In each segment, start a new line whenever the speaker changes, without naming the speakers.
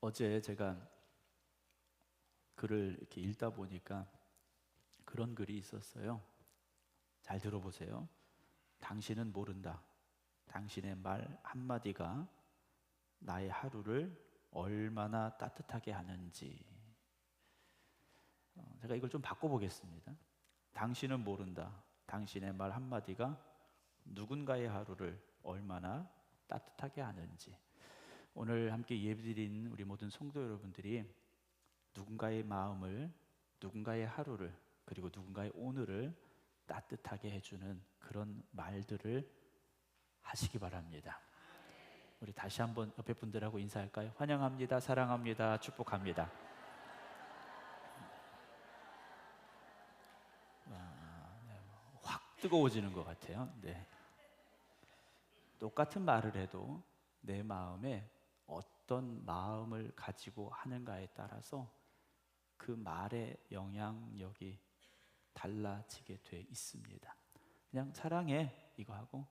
어제 제가 글을 이렇게 읽다 보니까 그런 글이 있었어요. 잘 들어보세요. 당신은 모른다. 당신의 말 한마디가 나의 하루를 얼마나 따뜻하게 하는지. 제가 이걸 좀 바꿔보겠습니다. 당신은 모른다. 당신의 말 한마디가 누군가의 하루를 얼마나 따뜻하게 하는지. 오늘 함께 예배드린 우리 모든 성도 여러분들이 누군가의 마음을, 누군가의 하루를, 그리고 누군가의 오늘을 따뜻하게 해주는 그런 말들을 하시기 바랍니다. 우리 다시 한번 옆에 분들하고 인사할까요? 환영합니다. 사랑합니다. 축복합니다. 확 뜨거워지는 것 같아요. 네. 똑같은 말을 해도 내 마음에 어떤 마음을 가지고 하는가에 따라서 그 말의 영향력이 달라지게 돼 있습니다. 그냥 사랑해 이거 하고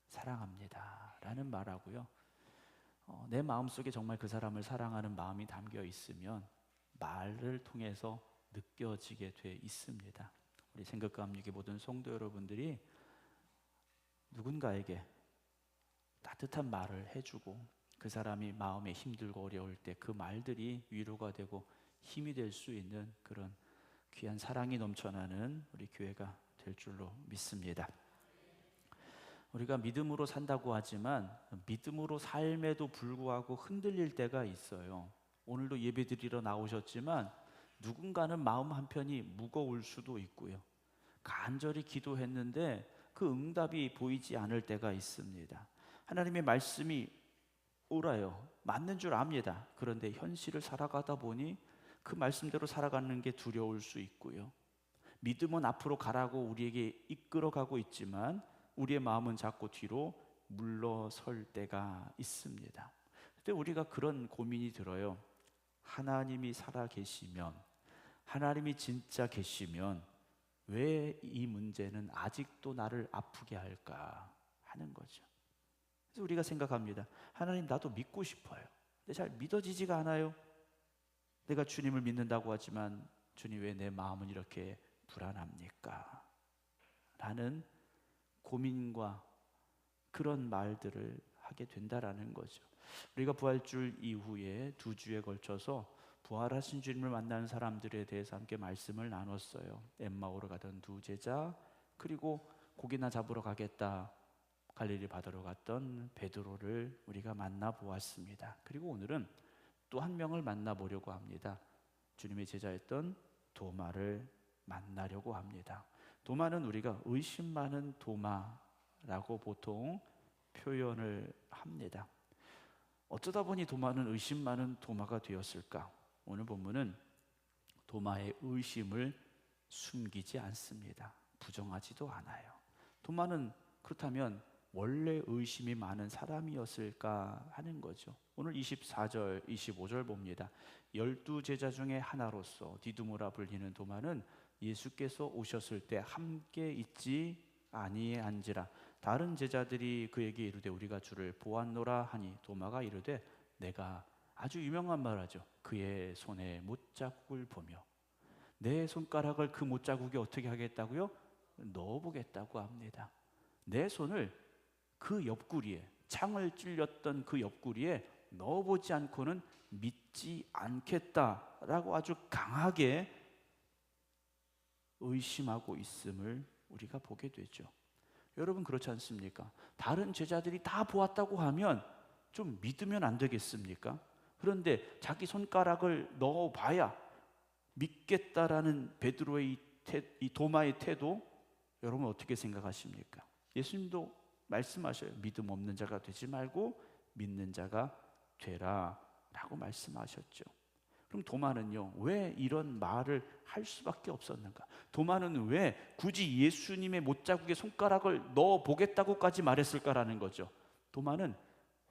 사랑합니다 라는 말하고요, 내 마음속에 정말 그 사람을 사랑하는 마음이 담겨 있으면 말을 통해서 느껴지게 돼 있습니다. 우리 생각과 함께 모든 성도 여러분들이 누군가에게 따뜻한 말을 해주고 그 사람이 마음에 힘들고 어려울 때 그 말들이 위로가 되고 힘이 될 수 있는 그런 귀한 사랑이 넘쳐나는 우리 교회가 될 줄로 믿습니다. 우리가 믿음으로 산다고 하지만 믿음으로 삶에도 불구하고 흔들릴 때가 있어요. 오늘도 예배드리러 나오셨지만 누군가는 마음 한편이 무거울 수도 있고요, 간절히 기도했는데 그 응답이 보이지 않을 때가 있습니다. 하나님의 말씀이 옳아요. 맞는 줄 압니다. 그런데 현실을 살아가다 보니 그 말씀대로 살아가는 게 두려울 수 있고요, 믿음은 앞으로 가라고 우리에게 이끌어가고 있지만 우리의 마음은 자꾸 뒤로 물러설 때가 있습니다. 그때 우리가 그런 고민이 들어요. 하나님이 살아계시면, 하나님이 진짜 계시면 왜 이 문제는 아직도 나를 아프게 할까 하는 거죠. 그래서 우리가 생각합니다. 하나님, 나도 믿고 싶어요. 근데 잘 믿어지지가 않아요. 내가 주님을 믿는다고 하지만 주님, 왜 내 마음은 이렇게 불안합니까? 라는 고민과 그런 말들을 하게 된다라는 거죠. 우리가 부활주일 이후에 2주에 걸쳐서 부활하신 주님을 만나는 사람들에 대해서 함께 말씀을 나눴어요. 엠마오로 가던 두 제자, 그리고 고기나 잡으러 가겠다 갈릴리 바다로 갔던 베드로를 우리가 만나보았습니다. 그리고 오늘은 또 한 명을 만나보려고 합니다. 주님의 제자였던 도마를 만나려고 합니다. 도마는 우리가 의심 많은 도마라고 보통 표현을 합니다. 어쩌다 보니 도마는 의심 많은 도마가 되었을까? 오늘 본문은 도마의 의심을 숨기지 않습니다. 부정하지도 않아요. 도마는 그렇다면 원래 의심이 많은 사람이었을까 하는 거죠. 오늘 24절, 25절 봅니다. 12제자 중에 하나로서 디두모라 불리는 도마는 예수께서 오셨을 때 함께 있지 아니한지라. 다른 제자들이 그에게 이르되 우리가 주를 보았노라 하니 도마가 이르되 내가, 아주 유명한 말하죠, 그의 손에 못자국을 보며 내 손가락을 그 못자국에 어떻게 하겠다고요? 넣어보겠다고 합니다. 내 손을 그 옆구리에, 창을 찔렸던 그 옆구리에 넣어보지 않고는 믿지 않겠다라고 아주 강하게 의심하고 있음을 우리가 보게 되죠. 여러분, 그렇지 않습니까? 다른 제자들이 다 보았다고 하면 좀 믿으면 안 되겠습니까? 그런데 자기 손가락을 넣어봐야 믿겠다라는 베드로의 이 도마의 태도, 여러분 어떻게 생각하십니까? 예수님도 말씀하셔요. 믿음 없는 자가 되지 말고 믿는 자가 되라 라고 말씀하셨죠. 그럼 도마는요, 왜 이런 말을 할 수밖에 없었는가? 도마는 왜 굳이 예수님의 못자국에 손가락을 넣어보겠다고까지 말했을까라는 거죠. 도마는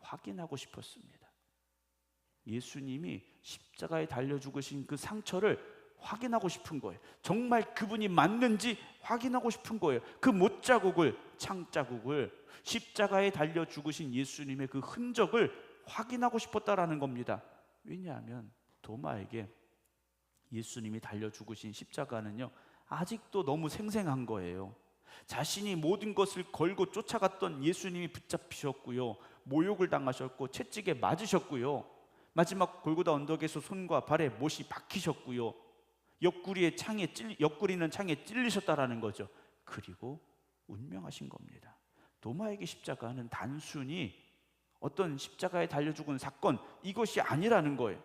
확인하고 싶었습니다. 예수님이 십자가에 달려 죽으신 그 상처를 확인하고 싶은 거예요. 정말 그분이 맞는지 확인하고 싶은 거예요. 그 못자국을, 창자국을, 십자가에 달려 죽으신 예수님의 그 흔적을 확인하고 싶었다라는 겁니다. 왜냐하면 도마에게 예수님이 달려 죽으신 십자가는요, 아직도 너무 생생한 거예요. 자신이 모든 것을 걸고 쫓아갔던 예수님이 붙잡히셨고요, 모욕을 당하셨고 채찍에 맞으셨고요, 마지막 골고다 언덕에서 손과 발에 못이 박히셨고요, 옆구리는 창에 찔리셨다라는 거죠. 그리고 운명하신 겁니다. 도마에게 십자가는 단순히 어떤 십자가에 달려 죽은 사건, 이것이 아니라는 거예요.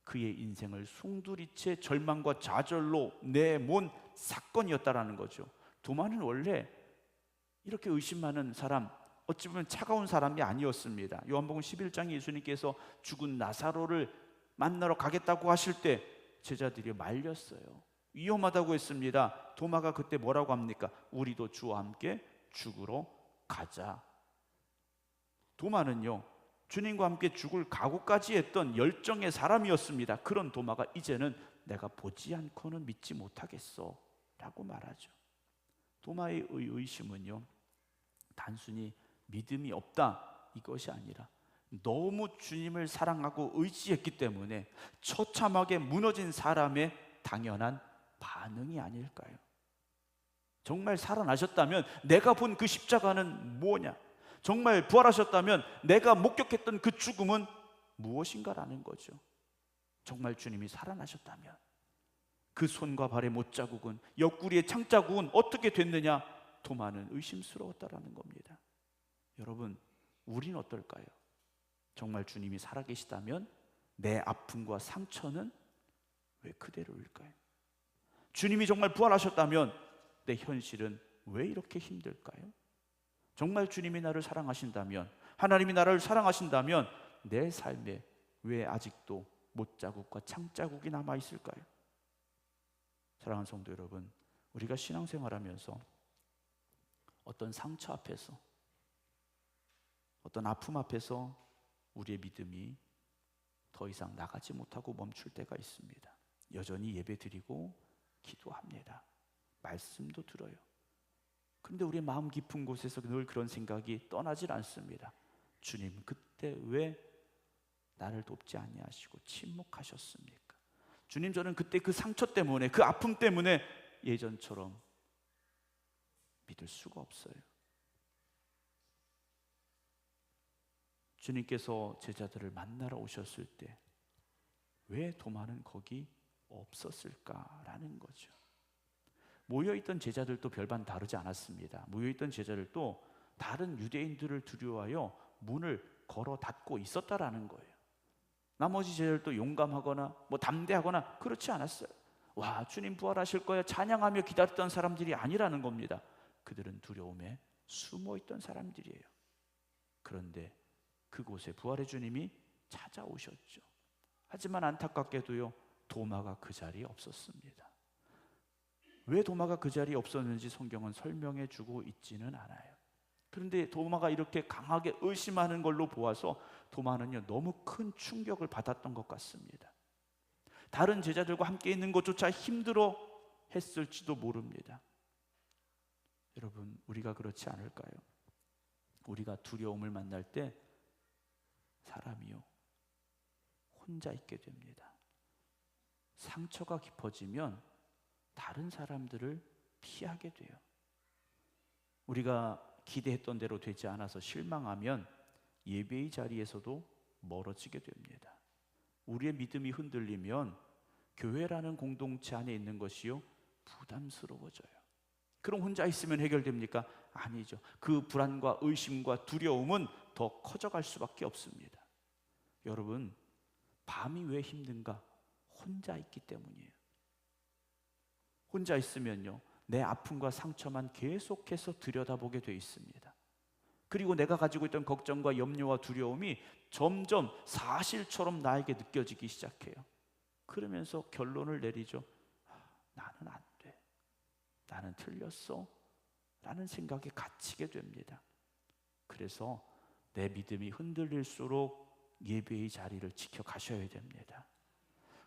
그의 인생을 송두리째 절망과 좌절로 내몬 사건이었다라는 거죠. 도마는 원래 이렇게 의심 많은 사람, 어찌 보면 차가운 사람이 아니었습니다. 요한복음 11장에 예수님께서 죽은 나사로를 만나러 가겠다고 하실 때 제자들이 말렸어요. 위험하다고 했습니다. 도마가 그때 뭐라고 합니까? 우리도 주와 함께 죽으러 가자. 도마는요, 주님과 함께 죽을 각오까지 했던 열정의 사람이었습니다. 그런 도마가 이제는 내가 보지 않고는 믿지 못하겠어 라고 말하죠. 도마의 의심은요, 단순히 믿음이 없다 이것이 아니라 너무 주님을 사랑하고 의지했기 때문에 처참하게 무너진 사람의 당연한 반응이 아닐까요? 정말 살아나셨다면 내가 본 그 십자가는 뭐냐? 정말 부활하셨다면 내가 목격했던 그 죽음은 무엇인가라는 거죠. 정말 주님이 살아나셨다면 그 손과 발의 못자국은, 옆구리의 창자국은 어떻게 됐느냐? 도마는 의심스러웠다라는 겁니다. 여러분, 우린 어떨까요? 정말 주님이 살아계시다면 내 아픔과 상처는 왜 그대로일까요? 주님이 정말 부활하셨다면 내 현실은 왜 이렇게 힘들까요? 정말 주님이 나를 사랑하신다면, 하나님이 나를 사랑하신다면 내 삶에 왜 아직도 못자국과 창자국이 남아있을까요? 사랑하는 성도 여러분, 우리가 신앙생활하면서 어떤 상처 앞에서, 어떤 아픔 앞에서 우리의 믿음이 더 이상 나가지 못하고 멈출 때가 있습니다. 여전히 예배드리고 기도합니다. 말씀도 들어요. 그런데 우리 마음 깊은 곳에서 늘 그런 생각이 떠나질 않습니다. 주님, 그때 왜 나를 돕지 아니하시고 침묵하셨습니까? 주님, 저는 그때 그 상처 때문에, 그 아픔 때문에 예전처럼 믿을 수가 없어요. 주님께서 제자들을 만나러 오셨을 때 왜 도마는 거기 없었을까라는 거죠. 모여있던 제자들도 별반 다르지 않았습니다. 모여있던 제자들도 다른 유대인들을 두려워하여 문을 걸어 닫고 있었다라는 거예요. 나머지 제자들도 용감하거나 담대하거나 그렇지 않았어요. 와, 주님 부활하실 거야 찬양하며 기다렸던 사람들이 아니라는 겁니다. 그들은 두려움에 숨어있던 사람들이에요. 그런데 그곳에 부활의 주님이 찾아오셨죠. 하지만 안타깝게도요, 도마가 그 자리에 없었습니다. 왜 도마가 그 자리에 없었는지 성경은 설명해 주고 있지는 않아요. 그런데 도마가 이렇게 강하게 의심하는 걸로 보아서 도마는요, 너무 큰 충격을 받았던 것 같습니다. 다른 제자들과 함께 있는 것조차 힘들어 했을지도 모릅니다. 여러분, 우리가 그렇지 않을까요? 우리가 두려움을 만날 때 사람이요, 혼자 있게 됩니다. 상처가 깊어지면 다른 사람들을 피하게 돼요. 우리가 기대했던 대로 되지 않아서 실망하면 예배의 자리에서도 멀어지게 됩니다. 우리의 믿음이 흔들리면 교회라는 공동체 안에 있는 것이요, 부담스러워져요. 그럼 혼자 있으면 해결됩니까? 아니죠. 그 불안과 의심과 두려움은 더 커져갈 수밖에 없습니다. 여러분, 밤이 왜 힘든가? 혼자 있기 때문이에요. 혼자 있으면요, 내 아픔과 상처만 계속해서 들여다보게 돼 있습니다. 그리고 내가 가지고 있던 걱정과 염려와 두려움이 점점 사실처럼 나에게 느껴지기 시작해요. 그러면서 결론을 내리죠. 나는 안 돼, 나는 틀렸어 라는 생각에 갇히게 됩니다. 그래서 내 믿음이 흔들릴수록 예배의 자리를 지켜가셔야 됩니다.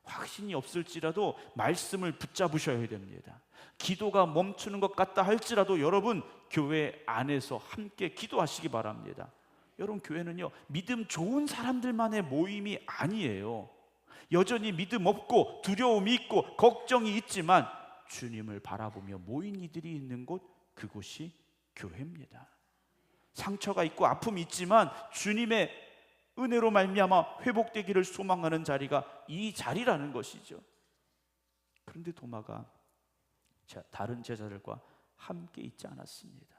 확신이 없을지라도 말씀을 붙잡으셔야 됩니다. 기도가 멈추는 것 같다 할지라도 여러분, 교회 안에서 함께 기도하시기 바랍니다. 여러분, 교회는요, 믿음 좋은 사람들만의 모임이 아니에요. 여전히 믿음 없고 두려움이 있고 걱정이 있지만 주님을 바라보며 모인 이들이 있는 곳, 그곳이 교회입니다. 상처가 있고 아픔이 있지만 주님의 은혜로 말미암아 회복되기를 소망하는 자리가 이 자리라는 것이죠. 그런데 도마가 다른 제자들과 함께 있지 않았습니다.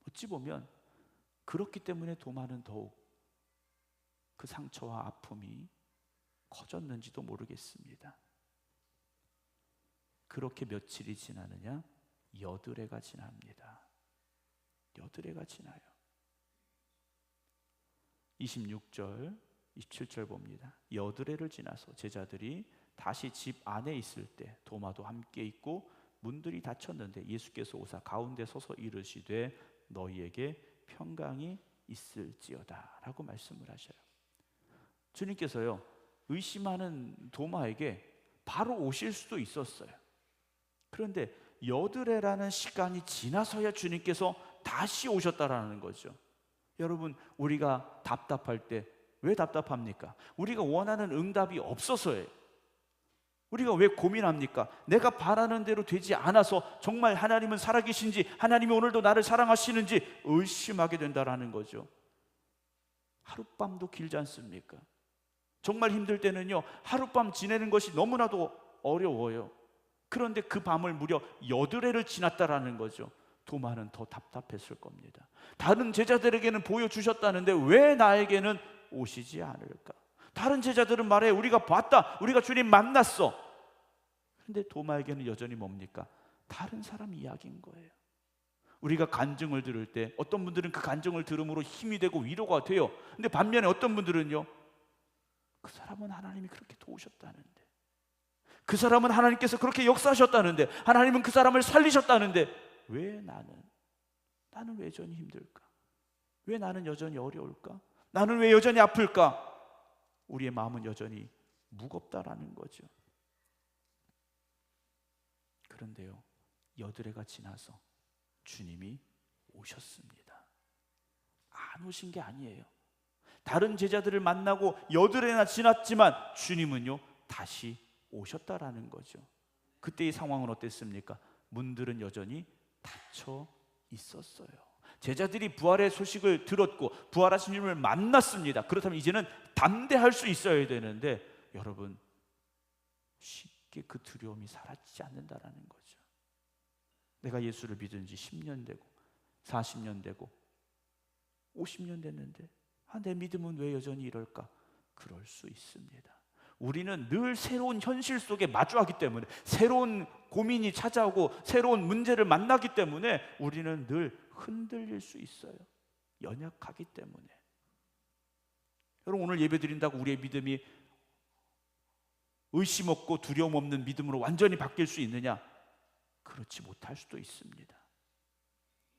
어찌 보면 그렇기 때문에 도마는 더욱 그 상처와 아픔이 커졌는지도 모르겠습니다. 그렇게 며칠이 지나느냐, 여드레가 지납니다. 여드레가 지나요. 26절, 27절 봅니다. 여드레를 지나서 제자들이 다시 집 안에 있을 때 도마도 함께 있고 문들이 닫혔는데 예수께서 오사 가운데 서서 이르시되 너희에게 평강이 있을지어다 라고 말씀을 하셔요. 주님께서요, 의심하는 도마에게 바로 오실 수도 있었어요. 그런데 여드레라는 시간이 지나서야 주님께서 다시 오셨다라는 거죠. 여러분, 우리가 답답할 때 왜 답답합니까? 우리가 원하는 응답이 없어서예요. 우리가 왜 고민합니까? 내가 바라는 대로 되지 않아서 정말 하나님은 살아계신지, 하나님이 오늘도 나를 사랑하시는지 의심하게 된다라는 거죠. 하룻밤도 길지 않습니까? 정말 힘들 때는요, 하룻밤 지내는 것이 너무나도 어려워요. 그런데 그 밤을 무려 여드레를 지났다라는 거죠. 도마는 더 답답했을 겁니다. 다른 제자들에게는 보여주셨다는데 왜 나에게는 오시지 않을까? 다른 제자들은 말해 우리가 봤다, 우리가 주님 만났어. 그런데 도마에게는 여전히 뭡니까? 다른 사람 이야기인 거예요. 우리가 간증을 들을 때 어떤 분들은 그 간증을 들음으로 힘이 되고 위로가 돼요. 근데 반면에 어떤 분들은요, 그 사람은 하나님이 그렇게 도우셨다는데, 그 사람은 하나님께서 그렇게 역사하셨다는데, 하나님은 그 사람을 살리셨다는데 왜 나는 왜 여전히 힘들까? 왜 나는 여전히 어려울까? 나는 왜 여전히 아플까? 우리의 마음은 여전히 무겁다라는 거죠. 그런데요, 여드레가 지나서 주님이 오셨습니다. 안 오신 게 아니에요. 다른 제자들을 만나고 여드레나 지났지만 주님은요, 다시 오셨다라는 거죠. 그때의 상황은 어땠습니까? 문들은 여전히 닫혀 있었어요. 제자들이 부활의 소식을 들었고 부활하신 주님을 만났습니다. 그렇다면 이제는 담대할 수 있어야 되는데, 여러분, 쉽게 그 두려움이 사라지지 않는다라는 거죠. 내가 예수를 믿은 지 10년 되고 40년 되고 50년 됐는데 내 믿음은 왜 여전히 이럴까? 그럴 수 있습니다. 우리는 늘 새로운 현실 속에 마주하기 때문에, 새로운 고민이 찾아오고 새로운 문제를 만나기 때문에 우리는 늘 흔들릴 수 있어요. 연약하기 때문에. 여러분, 오늘 예배 드린다고 우리의 믿음이 의심 없고 두려움 없는 믿음으로 완전히 바뀔 수 있느냐? 그렇지 못할 수도 있습니다.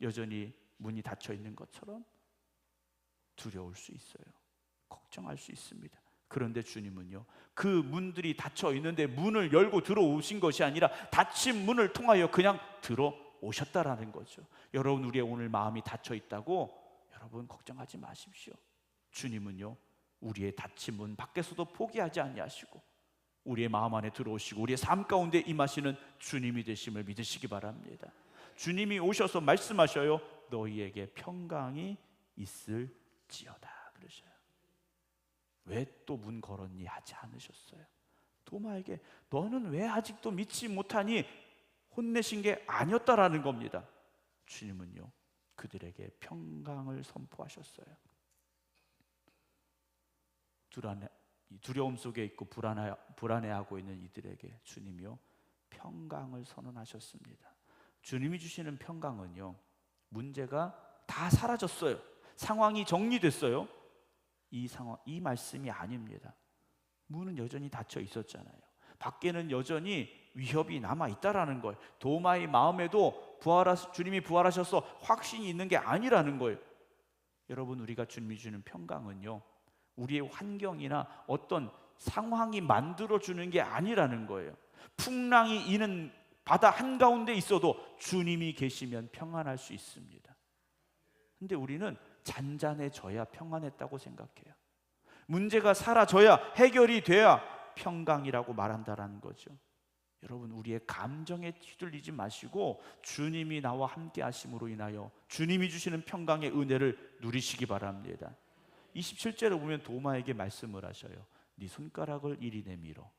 여전히 문이 닫혀 있는 것처럼 두려울 수 있어요. 걱정할 수 있습니다. 그런데 주님은요, 그 문들이 닫혀 있는데 문을 열고 들어오신 것이 아니라 닫힌 문을 통하여 그냥 들어오셨다라는 거죠. 여러분, 우리의 오늘 마음이 닫혀 있다고 여러분 걱정하지 마십시오. 주님은요, 우리의 닫힌 문 밖에서도 포기하지 아니하시고 우리의 마음 안에 들어오시고 우리의 삶 가운데 임하시는 주님이 되심을 믿으시기 바랍니다. 주님이 오셔서 말씀하셔요. 너희에게 평강이 있을지어다 그러셔요. 왜 또 문 걸었니 하지 않으셨어요. 도마에게 너는 왜 아직도 믿지 못하니 혼내신 게 아니었다라는 겁니다. 주님은요, 그들에게 평강을 선포하셨어요. 두려움 속에 있고 불안해하고 있는 이들에게 주님이요, 평강을 선언하셨습니다. 주님이 주시는 평강은요, 문제가 다 사라졌어요. 상황이 정리됐어요. 이 말씀이 아닙니다. 문은 여전히 닫혀 있었잖아요. 밖에는 여전히 위협이 남아있다라는 거예요. 도마의 마음에도 주님이 부활하셔서 확신이 있는 게 아니라는 거예요. 여러분, 우리가 주님이 주는 평강은요, 우리의 환경이나 어떤 상황이 만들어주는 게 아니라는 거예요. 풍랑이 이는 바다 한가운데 있어도 주님이 계시면 평안할 수 있습니다. 근데 우리는 잔잔해져야 평안했다고 생각해요. 문제가 사라져야, 해결이 돼야 평강이라고 말한다라는 거죠. 여러분, 우리의 감정에 휘둘리지 마시고 주님이 나와 함께 하심으로 인하여 주님이 주시는 평강의 은혜를 누리시기 바랍니다. 27절에 보면 도마에게 말씀을 하셔요. 네 손가락을 이리 내밀어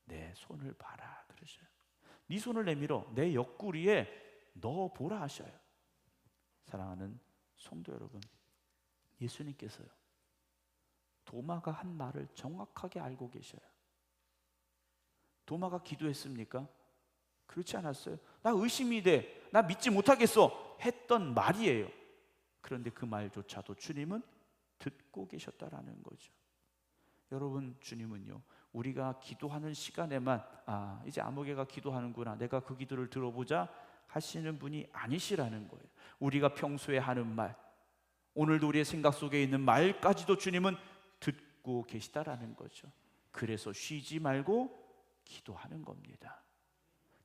내 손을 봐라 그러셔요. 네 손을 내밀어 내 옆구리에 넣어 보라 하셔요. 사랑하는 성도 여러분, 예수님께서요, 도마가 한 말을 정확하게 알고 계셔요. 도마가 기도했습니까? 그렇지 않았어요. 나 의심이 돼, 나 믿지 못하겠어 했던 말이에요. 그런데 그 말조차도 주님은 듣고 계셨다라는 거죠. 여러분, 주님은요, 우리가 기도하는 시간에만 이제 아무개가 기도하는구나, 내가 그 기도를 들어보자 하시는 분이 아니시라는 거예요. 우리가 평소에 하는 말, 오늘도 우리의 생각 속에 있는 말까지도 주님은 듣고 계시다라는 거죠. 그래서 쉬지 말고 기도하는 겁니다.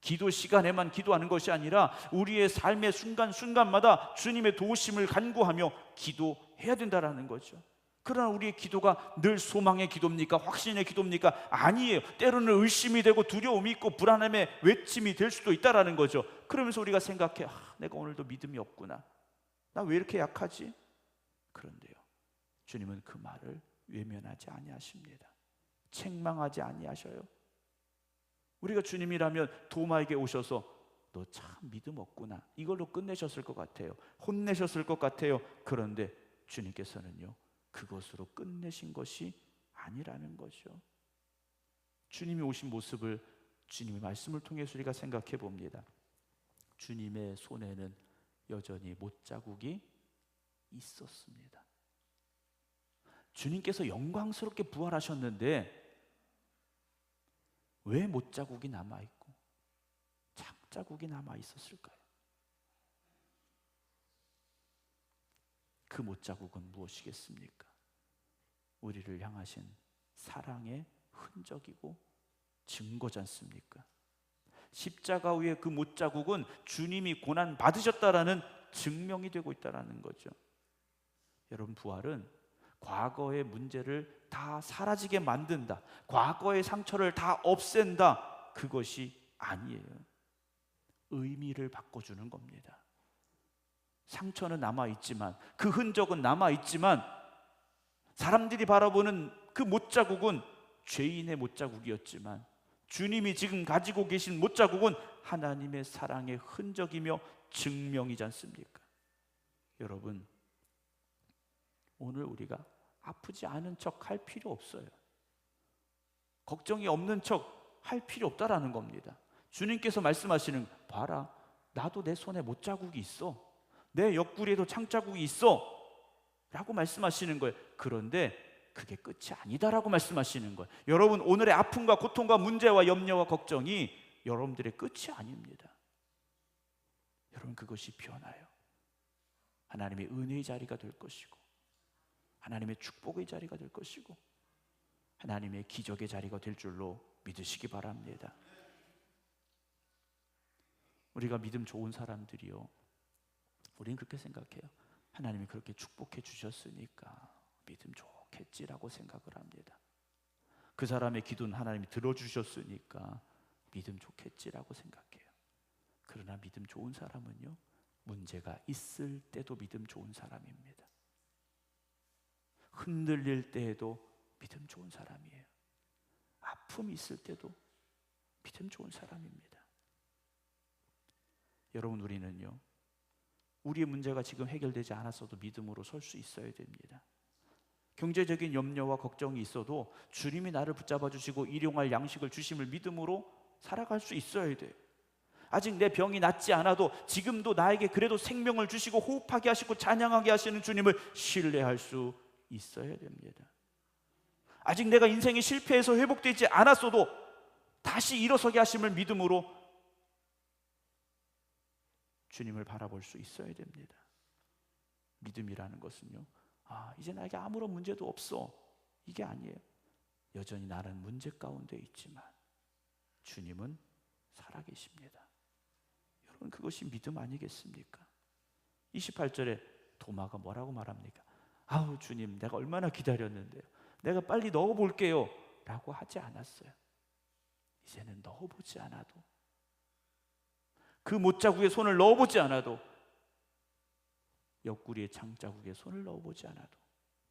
기도 시간에만 기도하는 것이 아니라 우리의 삶의 순간순간마다 주님의 도우심을 간구하며 기도해야 된다라는 거죠. 그러나 우리의 기도가 늘 소망의 기도입니까? 확신의 기도입니까? 아니에요. 때로는 의심이 되고 두려움이 있고 불안함의 외침이 될 수도 있다라는 거죠. 그러면서 우리가 생각해, 내가 오늘도 믿음이 없구나, 나 왜 이렇게 약하지? 그런데요, 주님은 그 말을 외면하지 아니하십니다. 책망하지 아니하셔요. 우리가 주님이라면 도마에게 오셔서 너 참 믿음 없구나, 이걸로 끝내셨을 것 같아요. 혼내셨을 것 같아요. 그런데 주님께서는요, 그것으로 끝내신 것이 아니라는 거죠. 주님이 오신 모습을 주님의 말씀을 통해서 우리가 생각해 봅니다. 주님의 손에는 여전히 못자국이 있었습니다. 주님께서 영광스럽게 부활하셨는데 왜 못자국이 남아있고 착자국이 남아있었을까요? 그 못자국은 무엇이겠습니까? 우리를 향하신 사랑의 흔적이고 증거지 않습니까? 십자가 위에 그 못자국은 주님이 고난 받으셨다라는 증명이 되고 있다는 거죠. 여러분, 부활은 과거의 문제를 다 사라지게 만든다, 과거의 상처를 다 없앤다, 그것이 아니에요. 의미를 바꿔주는 겁니다. 상처는 남아있지만, 그 흔적은 남아있지만, 사람들이 바라보는 그 못자국은 죄인의 못자국이었지만 주님이 지금 가지고 계신 못자국은 하나님의 사랑의 흔적이며 증명이지 않습니까? 여러분, 오늘 우리가 아프지 않은 척 할 필요 없어요. 걱정이 없는 척 할 필요 없다라는 겁니다. 주님께서 말씀하시는, 봐라, 나도 내 손에 못자국이 있어, 내 옆구리에도 창자국이 있어 라고 말씀하시는 거예요. 그런데 그게 끝이 아니다라고 말씀하시는 거예요. 여러분, 오늘의 아픔과 고통과 문제와 염려와 걱정이 여러분들의 끝이 아닙니다. 여러분, 그것이 변화요, 하나님의 은혜의 자리가 될 것이고, 하나님의 축복의 자리가 될 것이고, 하나님의 기적의 자리가 될 줄로 믿으시기 바랍니다. 우리가 믿음 좋은 사람들이요, 우리는 그렇게 생각해요. 하나님이 그렇게 축복해 주셨으니까 믿음 좋겠지라고 생각을 합니다. 그 사람의 기도는 하나님이 들어주셨으니까 믿음 좋겠지라고 생각해요. 그러나 믿음 좋은 사람은요, 문제가 있을 때도 믿음 좋은 사람입니다. 흔들릴 때에도 믿음 좋은 사람이에요. 아픔이 있을 때도 믿음 좋은 사람입니다. 여러분, 우리는요, 우리의 문제가 지금 해결되지 않았어도 믿음으로 설 수 있어야 됩니다. 경제적인 염려와 걱정이 있어도 주님이 나를 붙잡아 주시고 일용할 양식을 주심을 믿음으로 살아갈 수 있어야 돼요. 아직 내 병이 낫지 않아도 지금도 나에게 그래도 생명을 주시고 호흡하게 하시고 찬양하게 하시는 주님을 신뢰할 수 있어야 됩니다. 아직 내가 인생이 실패해서 회복되지 않았어도 다시 일어서게 하심을 믿음으로 주님을 바라볼 수 있어야 됩니다. 믿음이라는 것은요, 이제 나에게 아무런 문제도 없어, 이게 아니에요. 여전히 나는 문제 가운데 있지만 주님은 살아계십니다. 여러분, 그것이 믿음 아니겠습니까? 28절에 도마가 뭐라고 말합니까? 아우 주님, 내가 얼마나 기다렸는데요. 내가 빨리 넣어볼게요 라고 하지 않았어요. 이제는 넣어보지 않아도, 그 못자국에 손을 넣어보지 않아도, 옆구리의 창자국에 손을 넣어보지 않아도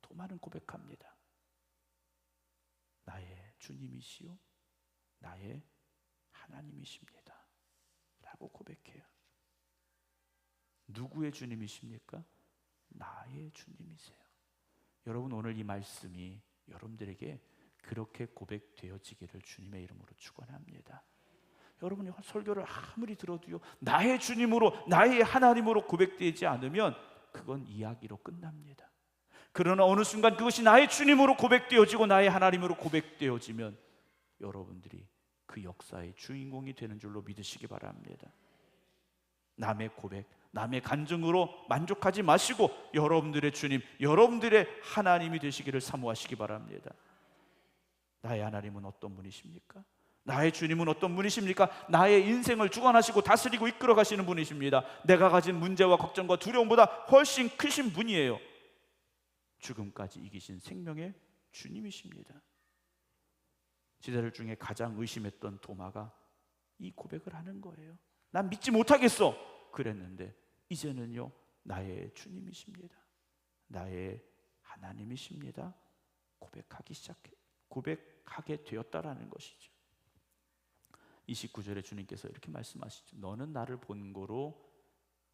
도마는 고백합니다. 나의 주님이시요 나의 하나님이십니다 라고 고백해요. 누구의 주님이십니까? 나의 주님이세요. 여러분, 오늘 이 말씀이 여러분들에게 그렇게 고백되어지기를 주님의 이름으로 축원합니다. 여러분이 설교를 아무리 들어도요, 나의 주님으로, 나의 하나님으로 고백되지 않으면 그건 이야기로 끝납니다. 그러나 어느 순간 그것이 나의 주님으로 고백되어지고 나의 하나님으로 고백되어지면 여러분들이 그 역사의 주인공이 되는 줄로 믿으시기 바랍니다. 남의 고백, 남의 간증으로 만족하지 마시고 여러분들의 주님, 여러분들의 하나님이 되시기를 사모하시기 바랍니다. 나의 하나님은 어떤 분이십니까? 나의 주님은 어떤 분이십니까? 나의 인생을 주관하시고 다스리고 이끌어 가시는 분이십니다. 내가 가진 문제와 걱정과 두려움보다 훨씬 크신 분이에요. 죽음까지 이기신 생명의 주님이십니다. 지도자들 중에 가장 의심했던 도마가 이 고백을 하는 거예요. 난 믿지 못하겠어 그랬는데 이제는요, 나의 주님이십니다, 나의 하나님이십니다 고백하게 되었다라는 것이죠. 29절에 주님께서 이렇게 말씀하시죠. 너는 나를 본 거로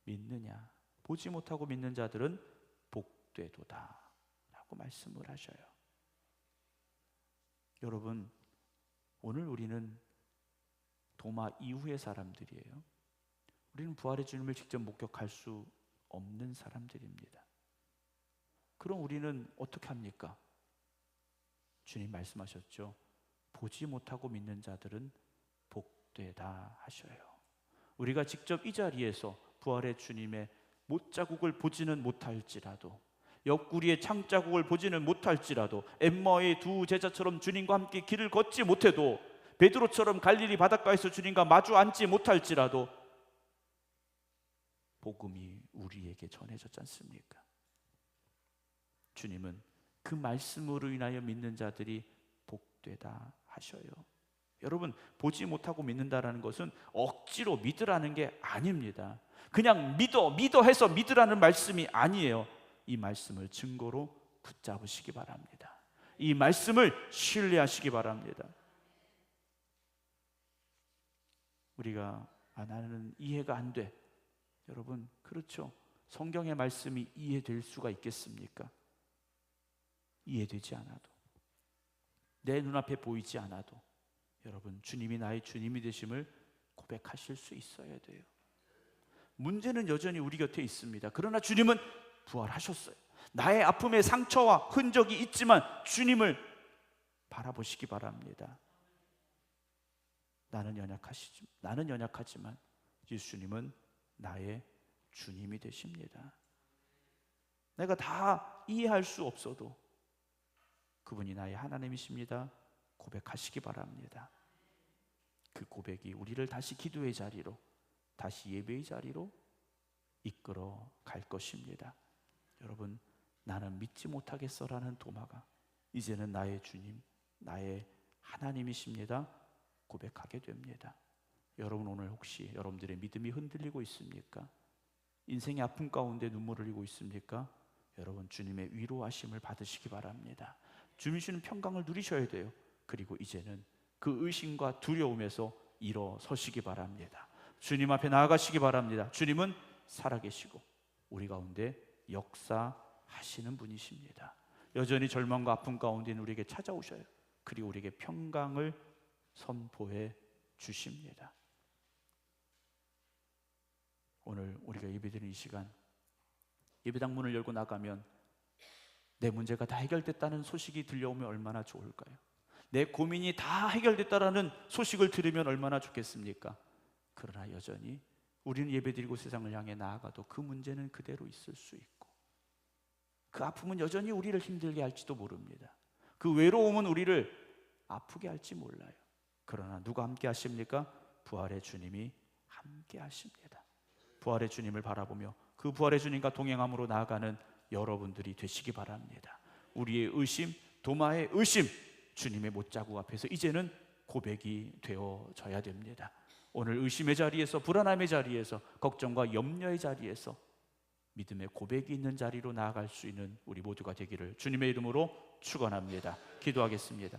믿느냐? 보지 못하고 믿는 자들은 복되도다 라고 말씀을 하셔요. 여러분, 오늘 우리는 도마 이후의 사람들이에요. 우리는 부활의 주님을 직접 목격할 수 없는 사람들입니다. 그럼 우리는 어떻게 합니까? 주님 말씀하셨죠. 보지 못하고 믿는 자들은 복되다 하셔요. 우리가 직접 이 자리에서 부활의 주님의 못자국을 보지는 못할지라도, 옆구리의 창자국을 보지는 못할지라도, 엠마오의 두 제자처럼 주님과 함께 길을 걷지 못해도, 베드로처럼 갈릴리 바닷가에서 주님과 마주 앉지 못할지라도 복음이 우리에게 전해졌지 않습니까? 주님은 그 말씀으로 인하여 믿는 자들이 복되다 하셔요. 여러분, 보지 못하고 믿는다라는 것은 억지로 믿으라는 게 아닙니다. 그냥 믿어 해서 믿으라는 말씀이 아니에요. 이 말씀을 증거로 붙잡으시기 바랍니다. 이 말씀을 신뢰하시기 바랍니다. 우리가 나는 이해가 안 돼. 여러분, 그렇죠. 성경의 말씀이 이해될 수가 있겠습니까? 이해되지 않아도, 내 눈앞에 보이지 않아도 여러분, 주님이 나의 주님이 되심을 고백하실 수 있어야 돼요. 문제는 여전히 우리 곁에 있습니다. 그러나 주님은 부활하셨어요. 나의 아픔의 상처와 흔적이 있지만 주님을 바라보시기 바랍니다. 나는 연약하지만 예수님은 나의 주님이 되십니다. 내가 다 이해할 수 없어도 그분이 나의 하나님이십니다 고백하시기 바랍니다. 그 고백이 우리를 다시 기도의 자리로, 다시 예배의 자리로 이끌어 갈 것입니다. 여러분, 나는 믿지 못하겠어라는 도마가 이제는 나의 주님, 나의 하나님이십니다 고백하게 됩니다. 여러분, 오늘 혹시 여러분들의 믿음이 흔들리고 있습니까? 인생의 아픔 가운데 눈물을 흘리고 있습니까? 여러분, 주님의 위로하심을 받으시기 바랍니다. 주님 주시는 평강을 누리셔야 돼요. 그리고 이제는 그 의심과 두려움에서 일어서시기 바랍니다. 주님 앞에 나아가시기 바랍니다. 주님은 살아계시고 우리 가운데 역사하시는 분이십니다. 여전히 절망과 아픔 가운데 우리에게 찾아오셔요. 그리고 우리에게 평강을 선포해 주십니다. 오늘 우리가 예배드리는 이 시간, 예배당 문을 열고 나가면 내 문제가 다 해결됐다는 소식이 들려오면 얼마나 좋을까요? 내 고민이 다 해결됐다라는 소식을 들으면 얼마나 좋겠습니까? 그러나 여전히 우리는 예배드리고 세상을 향해 나아가도 그 문제는 그대로 있을 수 있고, 그 아픔은 여전히 우리를 힘들게 할지도 모릅니다. 그 외로움은 우리를 아프게 할지 몰라요. 그러나 누가 함께 하십니까? 부활의 주님이 함께 하십니다. 부활의 주님을 바라보며 그 그 부활의 주님과 동행함으로 나아가는 여러분들이 되시기 바랍니다. 우리의 의심, 도마의 의심, 주님의 못자국 앞에서 이제는 고백이 되어져야 됩니다. 오늘 의심의 자리에서, 불안함의 자리에서, 걱정과 염려의 자리에서 믿음의 고백이 있는 자리로 나아갈 수 있는 우리 모두가 되기를 주님의 이름으로 축원합니다. 기도하겠습니다.